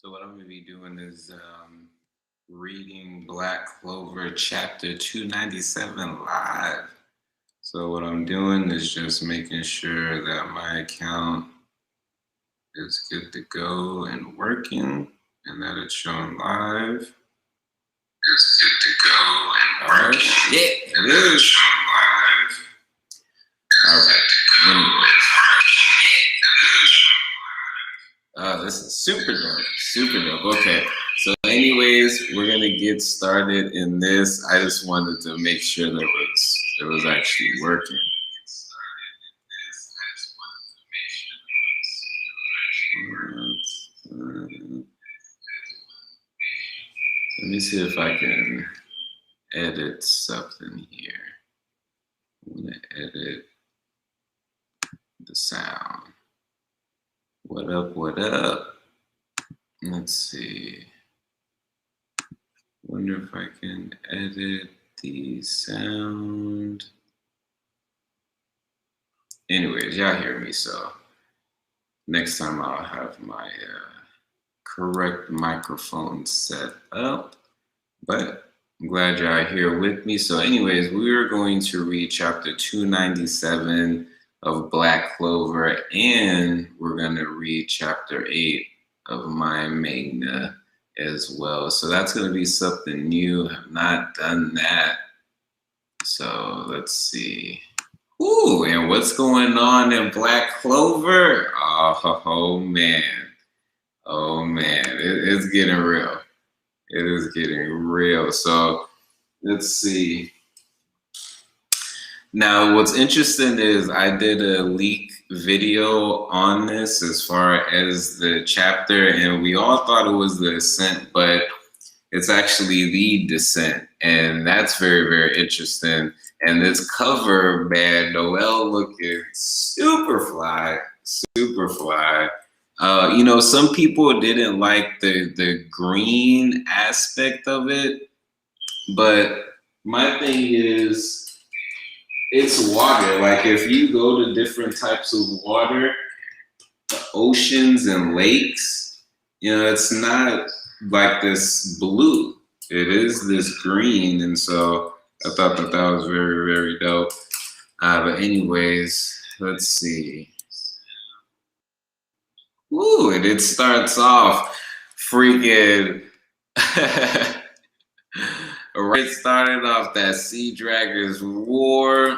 So what I'm going to be doing is reading Black Clover chapter 297 live. So what I'm doing is just making sure that my account is good to go and working and that it's showing live. It's good to go and working. Oh, shit, it is showing live. All right. This is super dope. Super dope. Okay. So anyways, we're going to get started in this. I just wanted to make sure that it was actually working. Let me see if I can edit something here. I'm going to edit the sound. What up, what up? Let's see. Wonder if I can edit the sound. Anyways, y'all hear me, so next time I'll have my correct microphone set up. But I'm glad y'all here with me. So anyways, we're going to read chapter 297 of Black Clover, and we're going to read chapter 8 of my manga as well. So that's going to be something new. I've not done that. So let's see. Ooh, and what's going on in Black Clover? Oh man. Oh man, it's getting real. It is getting real. So let's see. Now, what's interesting is I did a leak video on this as far as the chapter, and we all thought it was the Ascent, but it's actually the Descent, and that's very, very interesting. And this cover, man, Noelle looking super fly, super fly. You know, some people didn't like the green aspect of it, but my thing is, it's water. Like if you go to different types of water, the oceans and lakes, you know, it's not like this blue. It is this green. And so I thought that that was very, very dope. But anyways, let's see. Ooh, and it starts off freaking... Right, started off that Sea Dragons War,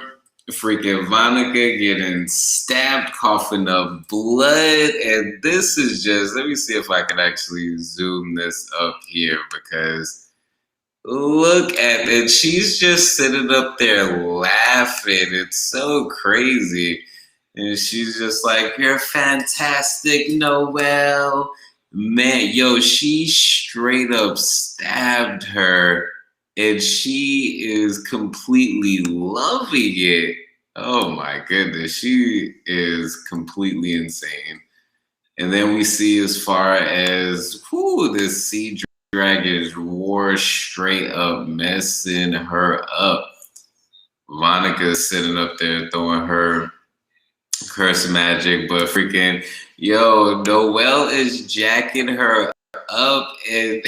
freaking Vonica getting stabbed, coughing up blood, and this is just, let me see if I can actually zoom this up here, because look at it, she's just sitting up there laughing, it's so crazy, and she's just like, you're fantastic, Noelle. Man, yo, she straight up stabbed her, and she is completely loving it. Oh my goodness, she is completely insane. And then we see as far as this Sea Dragon's War straight up messing her up. Monica's sitting up there throwing her curse magic, but freaking, yo, Noelle is jacking her up, and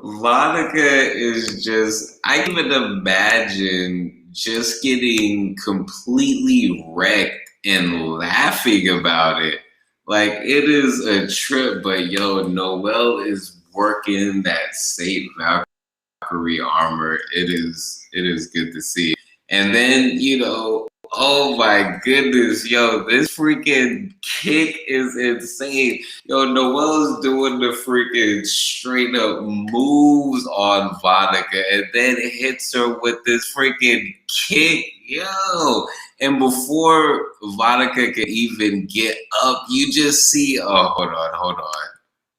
Monica is just, I can even imagine just getting completely wrecked and laughing about it. Like, it is a trip, but yo, Noelle is working that Saint Valkyrie armor. It is good to see. And then, you know, oh my goodness, yo, this freaking kick is insane. Yo, Noelle's doing the freaking straight up moves on Vonica, and then it hits her with this freaking kick, yo. And before Vonica can even get up, you just see, oh,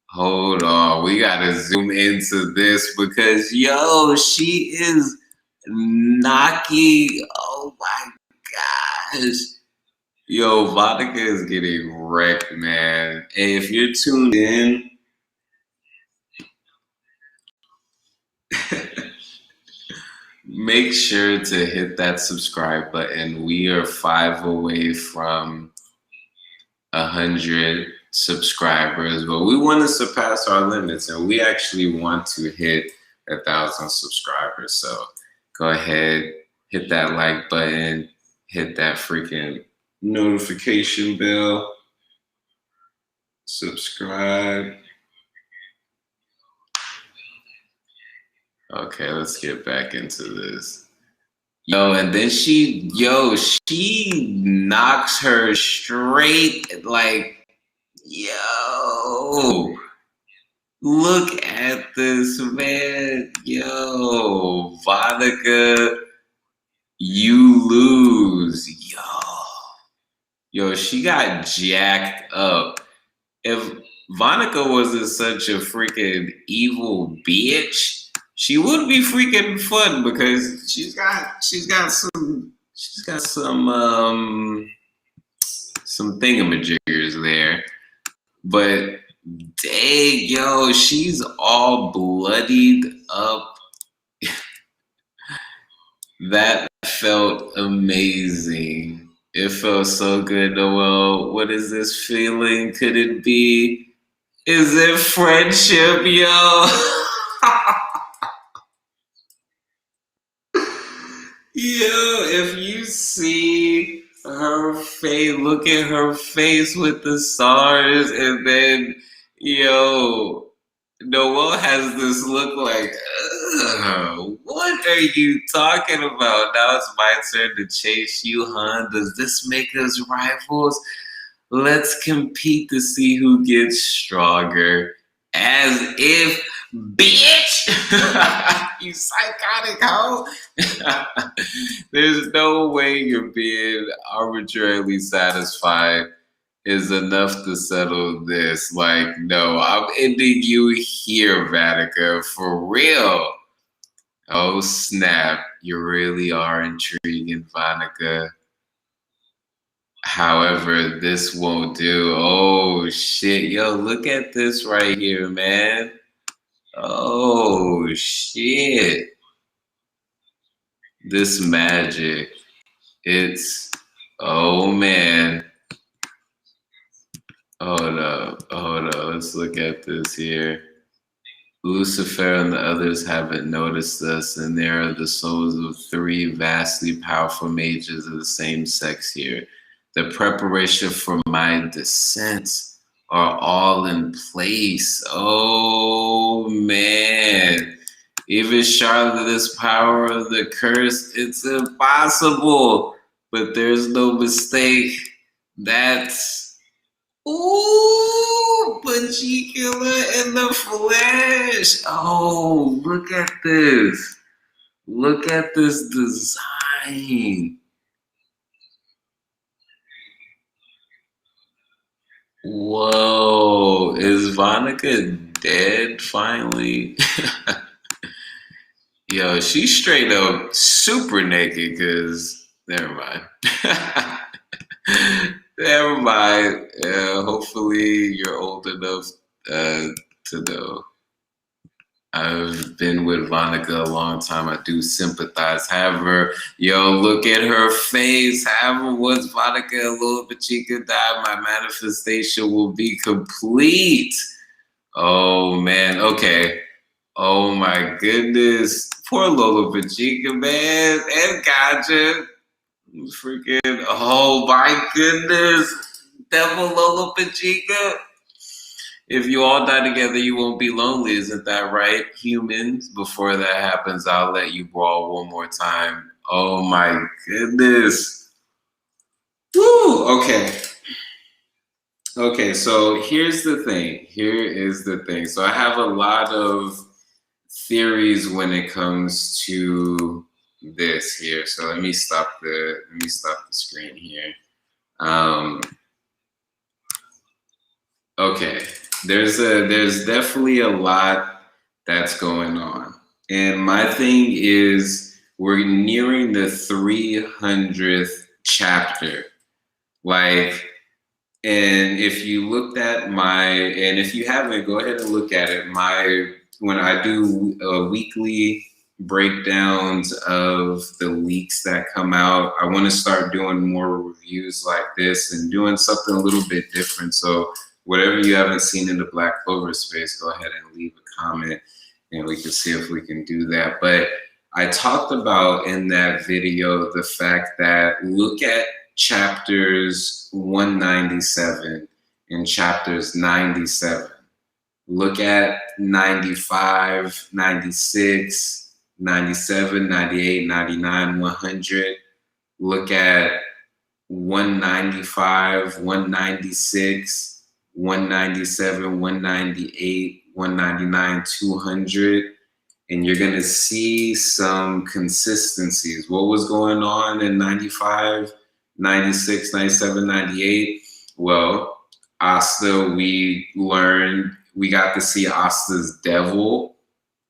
hold on. We gotta zoom into this because, yo, she is knocking, oh my gosh. Yo, Vodka is getting wrecked, man. Hey, if you're tuned in, make sure to hit that subscribe button. We are 5 away from 100. subscribers, but we want to surpass our limits, and we actually want to hit 1,000 subscribers. So go ahead, hit that like button, hit that freaking notification bell, subscribe. Okay, let's get back into this. Yo, and then she knocks her straight, like, yo, look at this, man. Yo, Vodka, you lose. Yo, she got jacked up. If Vonica wasn't such a freaking evil bitch, she would be freaking fun because she's got some thingamajiggers there. But dang, yo, she's all bloodied up. That felt amazing. It felt so good, Noel. What is this feeling? Could it be? Is it friendship, yo? Yo, if you see her face, look at her face with the stars, and then, yo, Noel has this look like, what are you talking about? Now it's my turn to chase you, huh? Does this make us rivals? Let's compete to see who gets stronger. As if, bitch! You psychotic hoe! There's no way you're being arbitrarily satisfied is enough to settle this. Like, no, I'm ending you here, Vatica, for real. Oh, snap. You really are intriguing, Vanica. However, this won't do. Oh, shit. Yo, look at this right here, man. Oh, shit. This magic. It's, oh, man. Hold up. Let's look at this here. Lucifer and the others haven't noticed us, and there are the souls of 3 vastly powerful mages of the same sex here. The preparation for my descent are all in place. Oh, man. Even Charlotte's power of the curse, it's impossible. But there's no mistake. That's... Ooh, Punchy Killer in the flesh. Oh, look at this. Look at this design. Whoa, is Vonica dead finally? Yo, she's straight up super naked because, never mind. Never mind. Hopefully you're old enough to know. I've been with Vonica a long time. I do sympathize. However, yo, look at her face. However, once Vonica and Lil Pachika die, my manifestation will be complete. Oh, man. Okay. Oh, my goodness. Poor Lola Pachika, man. And Gotcha. Freaking, oh, my goodness. Devil Lola Pachika. If you all die together, you won't be lonely. Isn't that right, humans? Before that happens, I'll let you brawl one more time. Oh, my goodness. Woo! Okay, so here's the thing. Here is the thing. So I have a lot of theories when it comes to this here. So let me stop the screen here. Okay, there's definitely a lot that's going on, and my thing is we're nearing the 300th chapter, like. And if you looked at and if you haven't, go ahead and look at it. When I do weekly breakdowns of the weeks that come out, I want to start doing more reviews like this and doing something a little bit different. So whatever you haven't seen in the Black Clover space, go ahead and leave a comment and we can see if we can do that. But I talked about in that video the fact that look at chapters 197 and chapters 97. Look at 95, 96, 97, 98, 99, 100. Look at 195, 196, 197, 198, 199, 200. And you're going to see some consistencies. What was going on in 95, 96, 97, 98? Well, Asta, we got to see Asta's devil,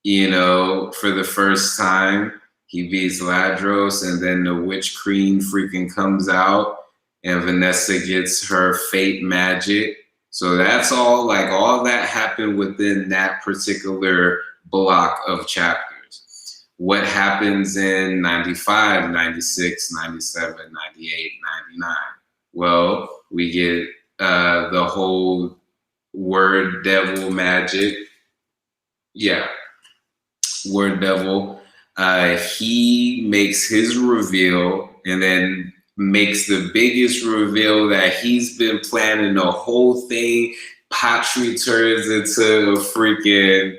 for the first time. He beats Ladros, and then the Witch Queen freaking comes out, and Vanessa gets her fate magic. So that's all that happened within that particular block of chapters. What happens in 95, 96, 97, 98, 99? Well, we get the whole word devil magic. Yeah, word devil. He makes his reveal and then makes the biggest reveal that he's been planning the whole thing. Patry turns into a freaking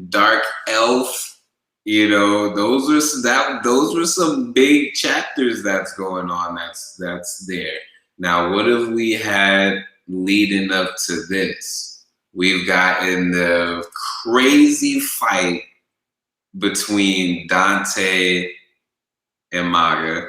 dark elf. Those were some big chapters that's going on. That's there. Now, what have we had leading up to this? We've gotten the crazy fight between Dante and Maga.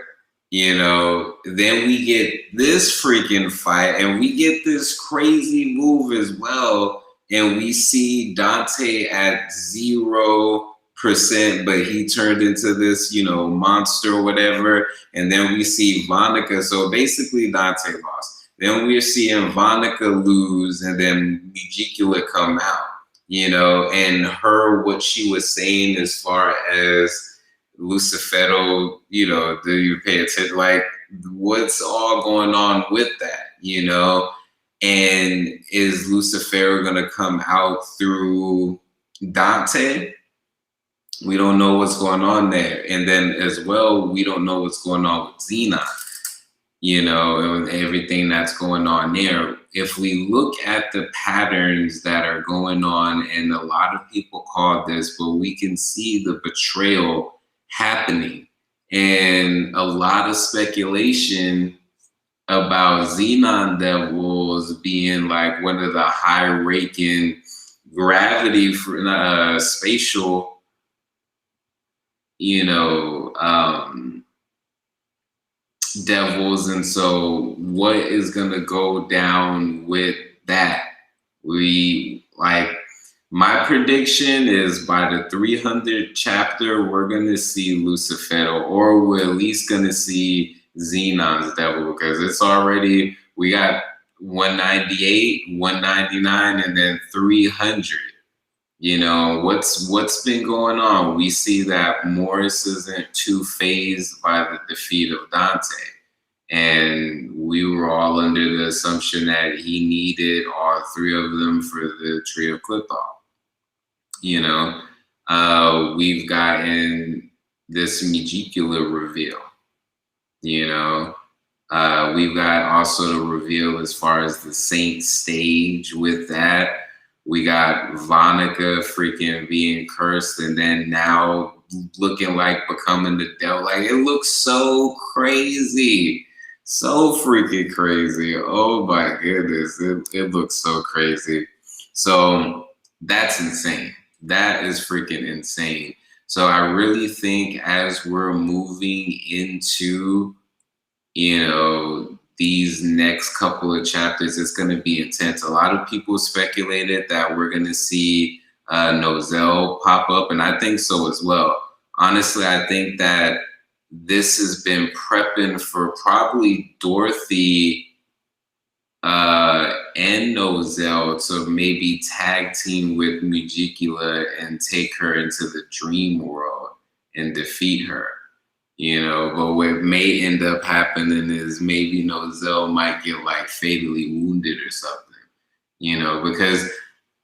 Then we get this freaking fight, and we get this crazy move as well. And we see Dante at 0%, but he turned into this, monster or whatever. And then we see Vonica. So basically, Dante lost. Then we're seeing Vonica lose, and then Mijikula come out, and what she was saying as far as Lucifero, do you pay attention? What's all going on with that, And is Lucifero going to come out through Dante? We don't know what's going on there. And then as well, we don't know what's going on with Xenon, and everything that's going on there. If we look at the patterns that are going on, and a lot of people call this, but we can see the betrayal happening, and a lot of speculation about Xenon Devils being one of the high-ranking gravity for spatial, devils. And so what is going to go down with that? My prediction is by the 300th chapter, we're going to see Lucifero, or we're at least going to see Xenon's devil, because it's already, we got 198, 199, and then 300. What's been going on? We see that Morris isn't too fazed by the defeat of Dante. And we were all under the assumption that he needed all three of them for the Tree of Clithal. We've gotten this Mijikula reveal. We've got also the reveal as far as the Saint stage with that. We got Vonica freaking being cursed, and then now looking like becoming the devil. It looks so crazy. So freaking crazy. Oh my goodness. It looks so crazy. So that's insane. That is freaking insane. So I really think as we're moving into, these next couple of chapters, it's going to be intense. A lot of people speculated that we're going to see Nozel pop up, and I think so as well. Honestly, I think that this has been prepping for probably Dorothy and Nozel to maybe tag team with Mijikula and take her into the dream world and defeat her. you know. But what may end up happening is maybe Nozel might get like fatally wounded or something, you know, because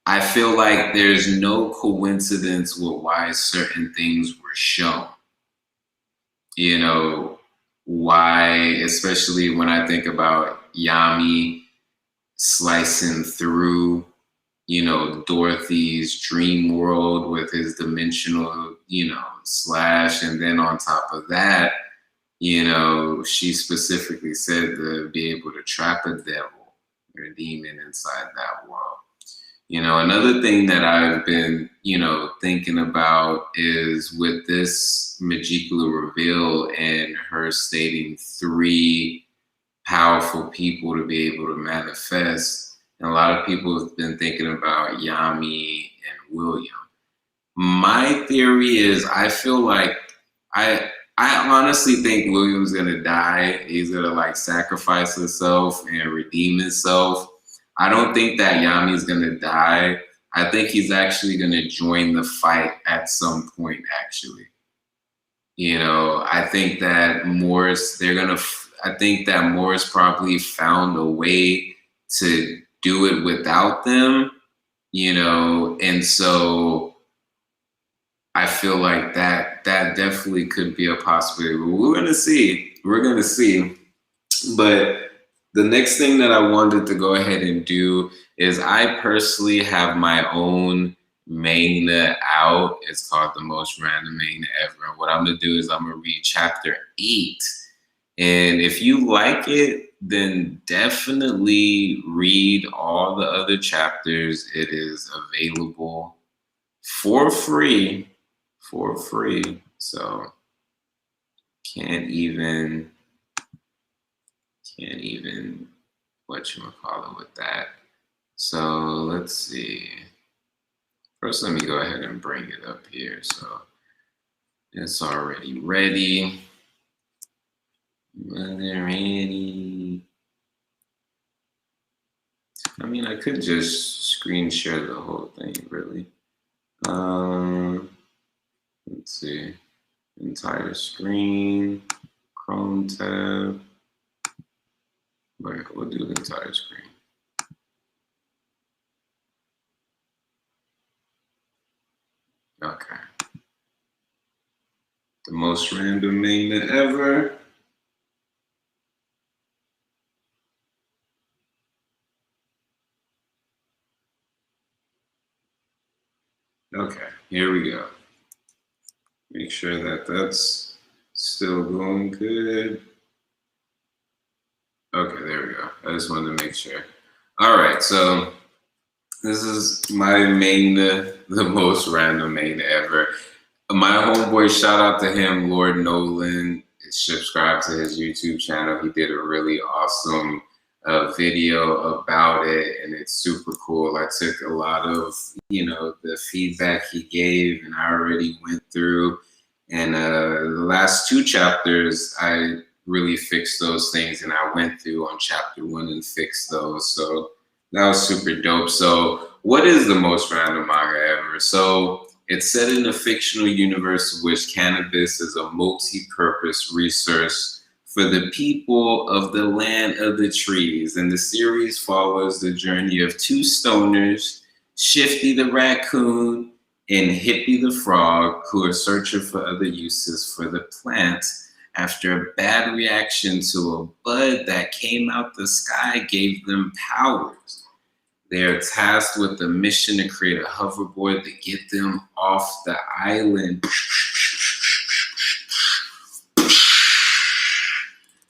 I feel like there's no coincidence with why certain things were shown. You know, why, especially when I think about Yami slicing through, you know, Dorothy's dream world with his dimensional, you know, slash. And then on top of that, you know, she specifically said to be able to trap a devil or a demon inside that world. You know, another thing that I've been, you know, thinking about is with this Magicula reveal and her stating three powerful people to be able to manifest. And a lot of people have been thinking about Yami and William. My theory is I feel like I honestly think William's gonna die. He's gonna like sacrifice himself and redeem himself. I don't think that Yami's gonna die. I think he's actually gonna join the fight at some point, actually. You know, I think that I think that Morris probably found a way to do it without them, you know, and so I feel like that definitely could be a possibility. But we're gonna see. We're gonna see. But the next thing that I wanted to go ahead and do is I personally have my own manga out. It's called The Most Random Manga Ever. And what I'm gonna do is I'm gonna read chapter 8. And if you like it, then definitely read all the other chapters. It is available for free. For free. So can't even whatchamacallit with that. So let's see. First, let me go ahead and bring it up here. So it's already ready. Ready. I mean, I could just screen share the whole thing, really. Let's see. Entire screen, Chrome tab. We'll do the entire screen. Okay. The Most Random Manga Ever. Okay, here we go. Make sure that that's still going good. Okay, there we go. I just wanted to make sure. All right, so this is my manga, the Most Random Manga Ever. My homeboy, shout out to him, Lord Nolan. Subscribe to his YouTube channel. He did a really awesome video about it, and it's super cool. I took a lot of, you know, the feedback he gave, and I already went through. And the last 2 chapters, I really fixed those things, and I went through on chapter 1 and fixed those. So that was super dope. So what is the Most Random Manga Ever? So it's set in a fictional universe in which cannabis is a multi-purpose resource for the people of the land of the trees. And the series follows the journey of 2 stoners, Shifty the raccoon and Hippie the frog, who are searching for other uses for the plant after a bad reaction to a bud that came out the sky gave them powers. They are tasked with the mission to create a hoverboard to get them off the island.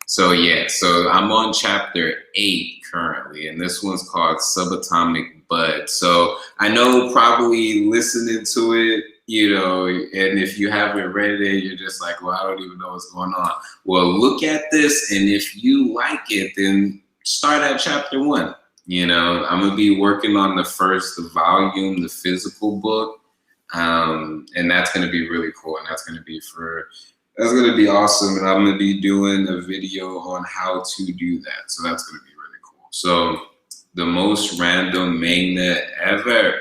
So yeah, so I'm on chapter 8 currently, and this one's called Subatomic Bud. So I know probably listening to it, you know, and if you haven't read it, you're just like, well, I don't even know what's going on. Well, look at this, and if you like it, then start at chapter 1. You know, I'm gonna be working on the first volume, the physical book, and that's gonna be really cool, and that's gonna be awesome, and I'm gonna be doing a video on how to do that, so that's gonna be really cool. So, the Most Random Manga Ever,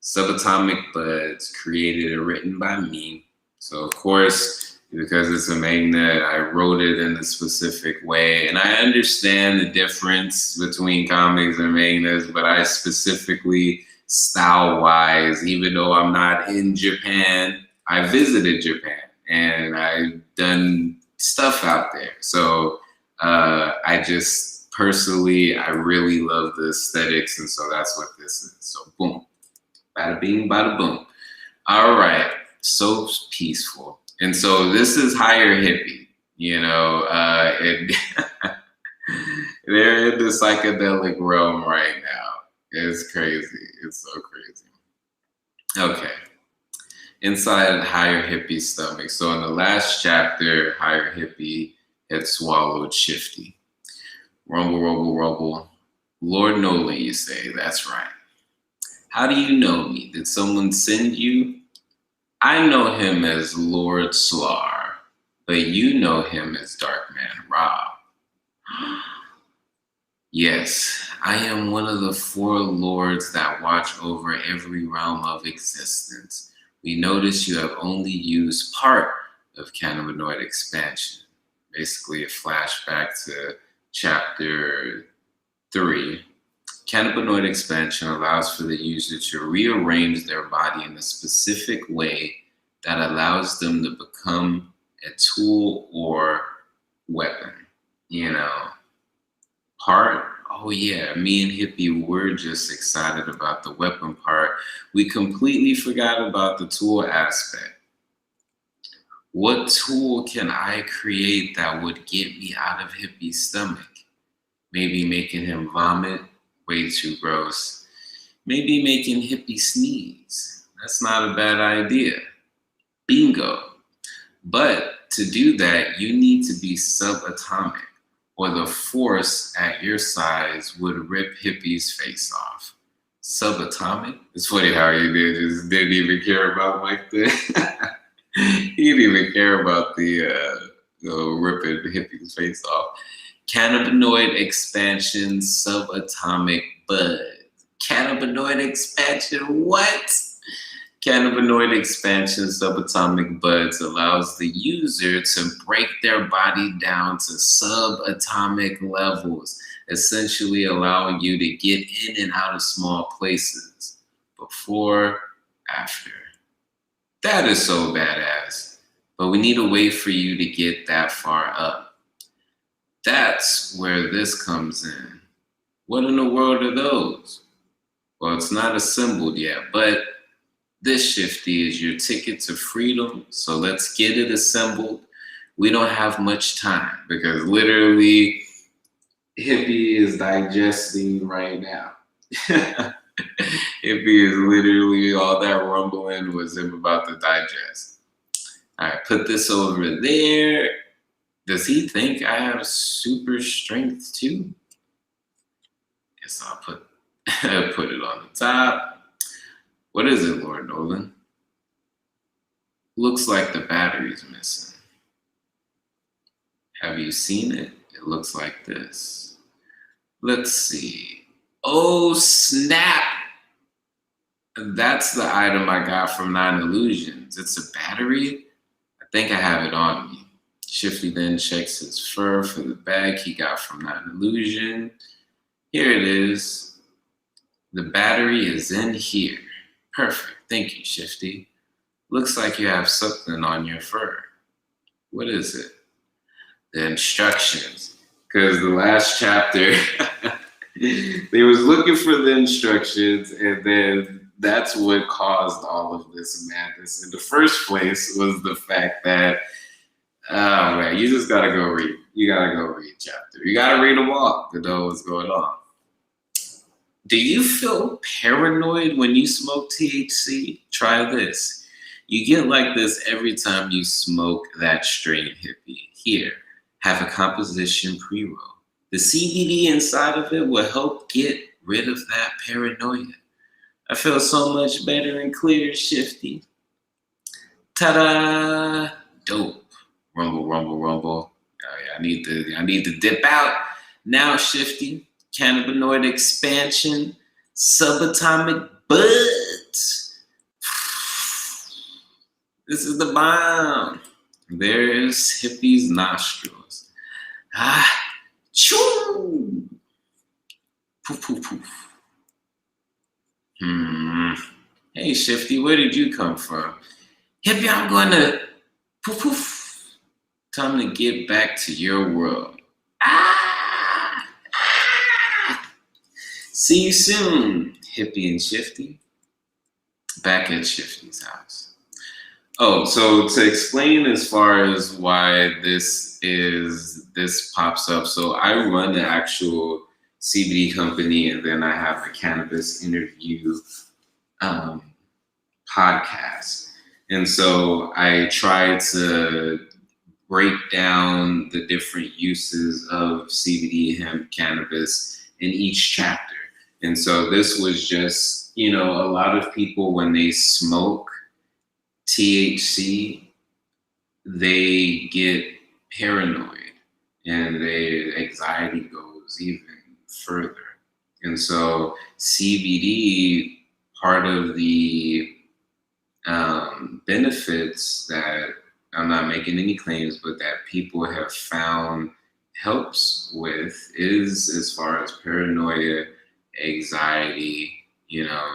Subatomic Buds, created and written by me. So, of course, because it's a manga. I wrote it in a specific way, and I understand the difference between comics and mangas, but I specifically, style-wise, even though I'm not in Japan, I visited Japan and I've done stuff out there. So I just personally, I really love the aesthetics, and so that's what this is. So boom, bada bing, bada boom. All right, so peaceful. And so this is higher hippie, and they're in the psychedelic realm right now. It's crazy. It's so crazy. Okay. Inside higher hippie stomach. So in the last chapter, higher hippie had swallowed Shifty. Rumble, rumble, rumble. Lord Nolan, you say. That's right. How do you know me? Did someone send you? I know him as Lord Slar, but you know him as Darkman Rob. Yes, I am one of the 4 lords that watch over every realm of existence. We notice you have only used part of cannabinoid expansion. Basically a flashback to chapter 3. Cannabinoid expansion allows for the user to rearrange their body in a specific way that allows them to become a tool or weapon. Part, oh yeah, me and Hippie were just excited about the weapon part. We completely forgot about the tool aspect. What tool can I create that would get me out of Hippie's stomach? Maybe making him vomit. Way too gross. Maybe making Hippie sneeze. That's not a bad idea. Bingo. But to do that, you need to be subatomic, or the force at your size would rip Hippie's face off. Subatomic? It's funny how you just didn't even care about like the he didn't even care about the ripping Hippie's face off. Cannabinoid expansion, subatomic bud. Cannabinoid expansion, what? Cannabinoid expansion, subatomic buds allows the user to break their body down to subatomic levels, essentially allowing you to get in and out of small places. Before, after. That is so badass. But we need a way for you to get that far up. That's where this comes in. What in the world are those? Well, it's not assembled yet, but this, Shifty, is your ticket to freedom. So let's get it assembled. We don't have much time because literally Hippie is digesting right now. Hippie is literally, all that rumbling was him about to digest. All right, put this over there. Does he think I have super strength too? Guess I'll put it on the top. What is it, Lord Nolan? Looks like the battery's missing. Have you seen it? It looks like this. Let's see. Oh, snap! That's the item I got from 9 Illusions. It's a battery? I think I have it on me. Shifty then checks his fur for the bag he got from 9 Illusion. Here it is. The battery is in here. Perfect. Thank you, Shifty. Looks like you have something on your fur. What is it? The instructions. Because the last chapter, they was looking for the instructions, and then that's what caused all of this madness in the first place, was the fact that, oh man, you just gotta go read. You gotta go read chapter. You gotta read them all to know what's going on. Do you feel paranoid when you smoke THC? Try this. You get like this every time you smoke that strain, Hippie. Here, have a composition pre-roll. The CBD inside of it will help get rid of that paranoia. I feel so much better and clear, Shifty. Ta-da! Dope. Rumble, rumble, rumble. Oh yeah, I need to dip out. Now, Shifty. Cannabinoid expansion. Subatomic buds. This is the bomb. There's Hippie's nostrils. Ah, choo! Poof, poof, poof. Hey, Shifty, where did you come from? Hippie, I'm going to poof, poof. Time to get back to your world. Ah! Ah! See you soon, Hippie and Shifty. Back at Shifty's house. Oh, so to explain as far as why this pops up. So I run an actual CBD company, and then I have a cannabis interview podcast. And so I try to break down the different uses of CBD, hemp, cannabis in each chapter. And so this was just, a lot of people, when they smoke THC, they get paranoid and their anxiety goes even further. And so CBD, part of the benefits that I'm not making any claims, but that people have found helps with is as far as paranoia, anxiety,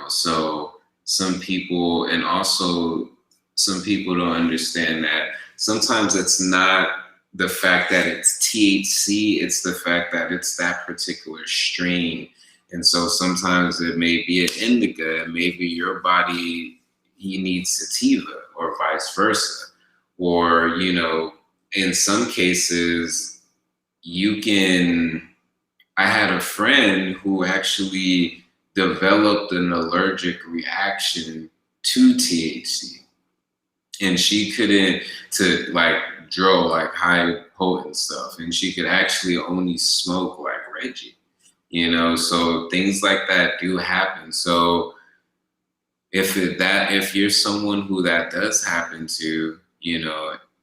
so some people, and also some people don't understand that sometimes it's not the fact that it's THC, it's the fact that it's that particular strain. And so sometimes it may be an indica, maybe your body, you need sativa, or vice versa. Or, in some cases, I had a friend who actually developed an allergic reaction to THC. And she couldn't, to like high potent stuff. And she could actually only smoke like Reggie, so things like that do happen. So if you're someone who that does happen to,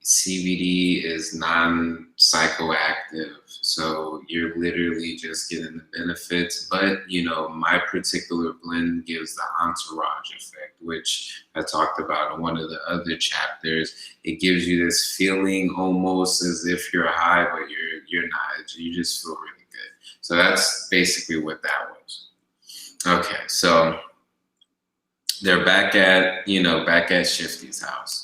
CBD is non-psychoactive, so you're literally just getting the benefits. But my particular blend gives the entourage effect, which I talked about in one of the other chapters. It gives you this feeling almost as if you're high, but you're not. You just feel really good. So that's basically what that was. Okay, so they're back at Shifty's house.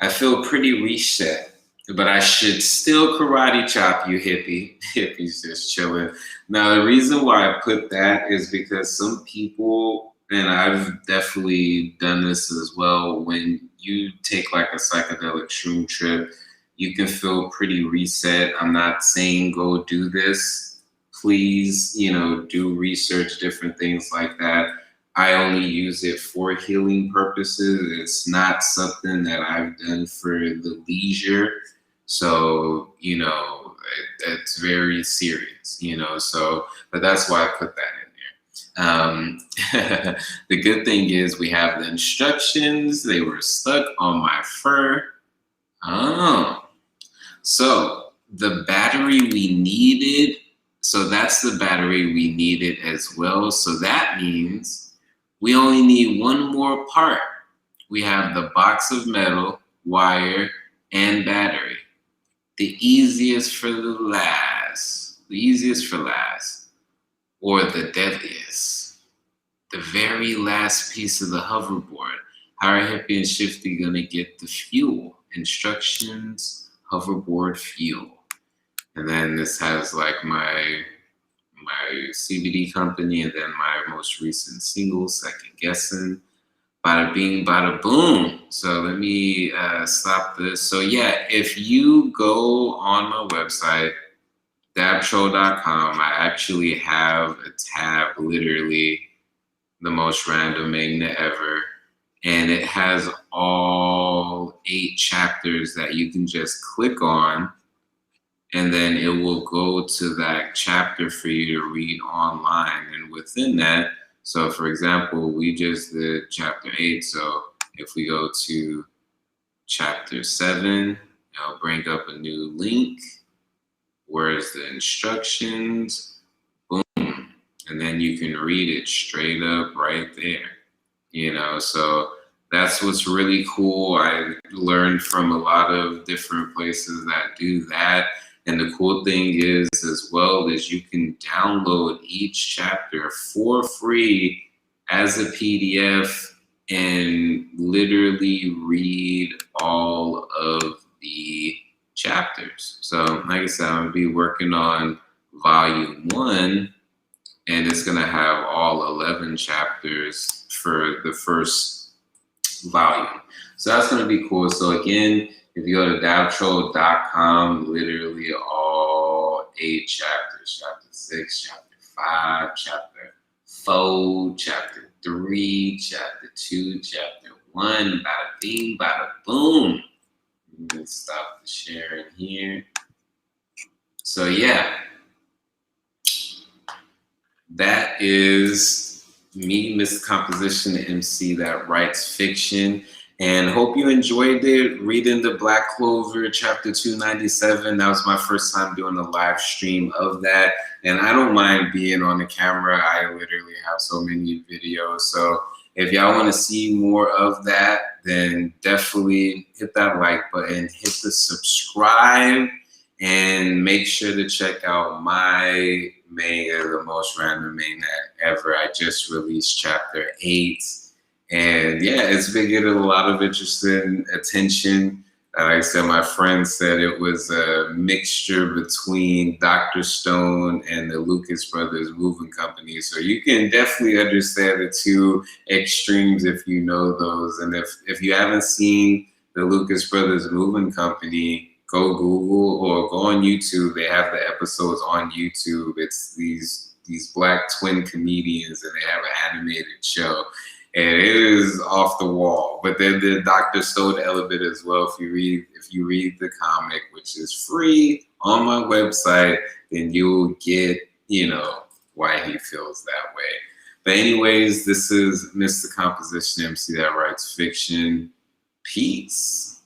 I feel pretty reset, but I should still karate chop you, hippie. Hippie's just chilling. Now, the reason why I put that is because some people, and I've definitely done this as well, when you take like a psychedelic shroom trip, you can feel pretty reset. I'm not saying go do this. Please, do research, different things like that. I only use it for healing purposes. It's not something that I've done for the leisure. So, it's very serious, so, but that's why I put that in there. The good thing is we have the instructions. They were stuck on my fur. Oh, so the battery we needed. So that's the battery we needed as well. So that means we only need one more part. We have the box of metal, wire, and battery. The easiest for the last. The easiest for last. Or the deadliest. The very last piece of the hoverboard. How are Hippie and Shifty gonna get the fuel? Instructions, hoverboard fuel. And then this has like my CBD company, and then my most recent single, Second Guessing. Bada bing, bada boom. So let me stop this. So yeah, if you go on my website, dabtro.com, I actually have a tab, literally the most random manga ever. And it has all 8 chapters that you can just click on, and then it will go to that chapter for you to read online. And within that, so for example, we just did chapter 8. So if we go to chapter 7, I'll bring up a new link. Where's the instructions? Boom. And then you can read it straight up right there. So that's what's really cool. I learned from a lot of different places that do that. And the cool thing is, as well, is you can download each chapter for free as a PDF and literally read all of the chapters. So, like I said, I'm going to be working on volume 1, and it's going to have all 11 chapters for the first volume. So that's going to be cool. So again, if you go to davtroll.com, literally all 8 chapters, chapter 6, chapter 5, chapter 4, chapter 3, chapter 2, chapter 1, bada bing, bada boom. Let's stop the sharing here. So yeah, that is me, Mr. Composition MC that writes fiction. And hope you enjoyed it, reading the Black Clover chapter 297. That was my first time doing a live stream of that. And I don't mind being on the camera. I literally have so many videos. So if y'all want to see more of that, then definitely hit that like button, hit the subscribe, and make sure to check out my manga, The Most Random Manga Ever. I just released chapter 8. And yeah, it's been getting a lot of interesting attention. Like I said, my friend said it was a mixture between Dr. Stone and the Lucas Brothers Moving Company. So you can definitely understand the two extremes if you know those. And if you haven't seen the Lucas Brothers Moving Company, go Google or go on YouTube. They have the episodes on YouTube. It's these black twin comedians, and they have an animated show. And it is off the wall. But then the Dr. Stone element as well. If you read the comic, which is free on my website, then you'll get, why he feels that way. But anyways, this is Mr. Composition MC that writes fiction. Peace.